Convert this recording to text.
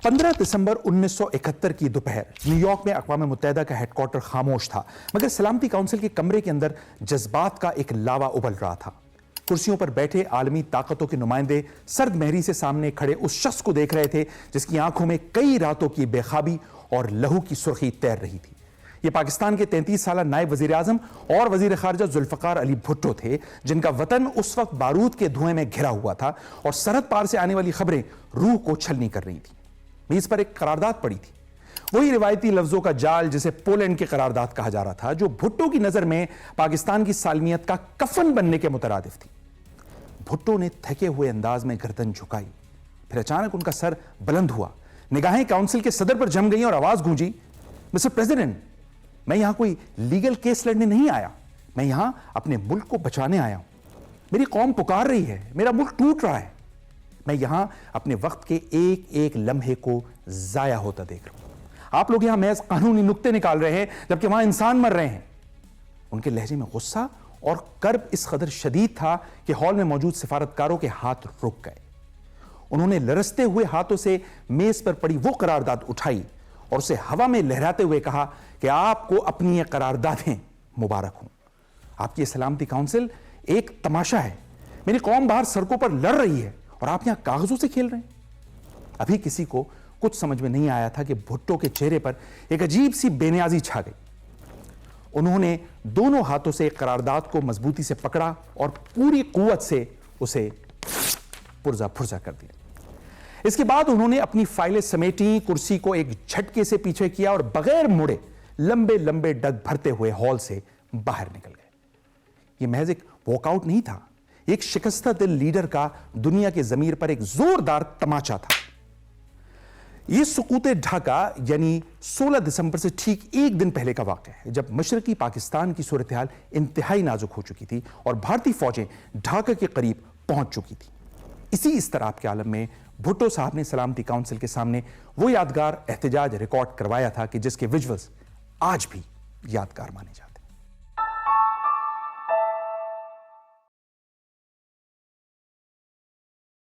15 दिसंबर 1971 की दोपहर न्यूयॉर्क में अक़वाम मुत्तहिदा का हेडक्वार्टर खामोश था, मगर सलामती काउंसिल के कमरे के अंदर जज्बात का एक लावा उबल रहा था। कुर्सियों पर बैठे आलमी ताकतों के नुमाइंदे सर्द महरी से सामने खड़े उस शख्स को देख रहे थे जिसकी आंखों में कई रातों की बेखाबी और लहू की सुर्खी तैर रही थी। ये पाकिस्तान के 33 साल नायब वजीर आजम और वजीर खारजा जुल्फकार अली भुट्टो थे, जिनका वतन उस वक्त बारूद के धुएं में घिरा हुआ था और सरहद पार से आने वाली खबरें रूह को छलनी कर रही थी। मेज पर एक करारदाद पड़ी थी, वही रिवायती लफ्जों का जाल जिसे पोलैंड की करारदाद कहा जा रहा था, जो भुट्टो की नजर में पाकिस्तान की सालमियत का कफन बनने के मुतरादिफ थी। भुट्टो ने थके हुए अंदाज में गर्दन झुकाई, फिर अचानक उनका सर बुलंद हुआ, निगाहें काउंसिल के सदर पर जम गई और आवाज गूंजी, मिस्टर प्रेसिडेंट, मैं यहां कोई लीगल केस लड़ने नहीं आया, मैं यहां अपने मुल्क को बचाने आया हूं। मेरी कौम पुकार रही है, मेरा मुल्क टूट रहा है, मैं यहां अपने वक्त के एक एक लम्हे को जाया होता देख रहा हूं। आप लोग यहां महज कानूनी नुक्ते निकाल रहे हैं जबकि वहां इंसान मर रहे हैं। उनके लहजे में गुस्सा और कर्ब इस कदर शदीद था कि हॉल में मौजूद सिफारतकारों के हाथ रुक गए। उन्होंने लरसते हुए हाथों से मेज पर पड़ी वो करारदाद उठाई और उसे हवा में लहराते हुए कहा कि आपको अपनी ये करारदादें मुबारक हों। आपकी सलामती काउंसिल एक तमाशा है, मेरी कौम बाहर सड़कों पर लड़ रही है और आप यहां कागजों से खेल रहे हैं। अभी किसी को कुछ समझ में नहीं आया था कि भुट्टो के चेहरे पर एक अजीब सी बेनियाजी छा गई। उन्होंने दोनों हाथों से एक करारदाद को मजबूती से पकड़ा और पूरी कुव्वत से उसे पुर्जा पुर्जा कर दिया। इसके बाद उन्होंने अपनी फाइलें समेटी, कुर्सी को एक झटके से पीछे किया और बगैर मुड़े लंबे लंबे डग भरते हुए हॉल से बाहर निकल गए। यह महज एक वॉकआउट नहीं था, एक शिकस्ता दिल लीडर का दुनिया के जमीर पर एक जोरदार तमाचा था। यह सुकूते ढाका यानी 16 दिसंबर से ठीक एक दिन पहले का वाक़या है, जब मशरकी पाकिस्तान की सूरत हाल इंतहाई नाजुक हो चुकी थी और भारतीय फौजें ढाका के करीब पहुंच चुकी थी। इसी इस्तराब के आलम में भुट्टो साहब ने सलामती काउंसिल के सामने वो यादगार एहतजाज रिकॉर्ड करवाया था कि जिसके विजुअल्स आज भी यादगार माने जाते हैं।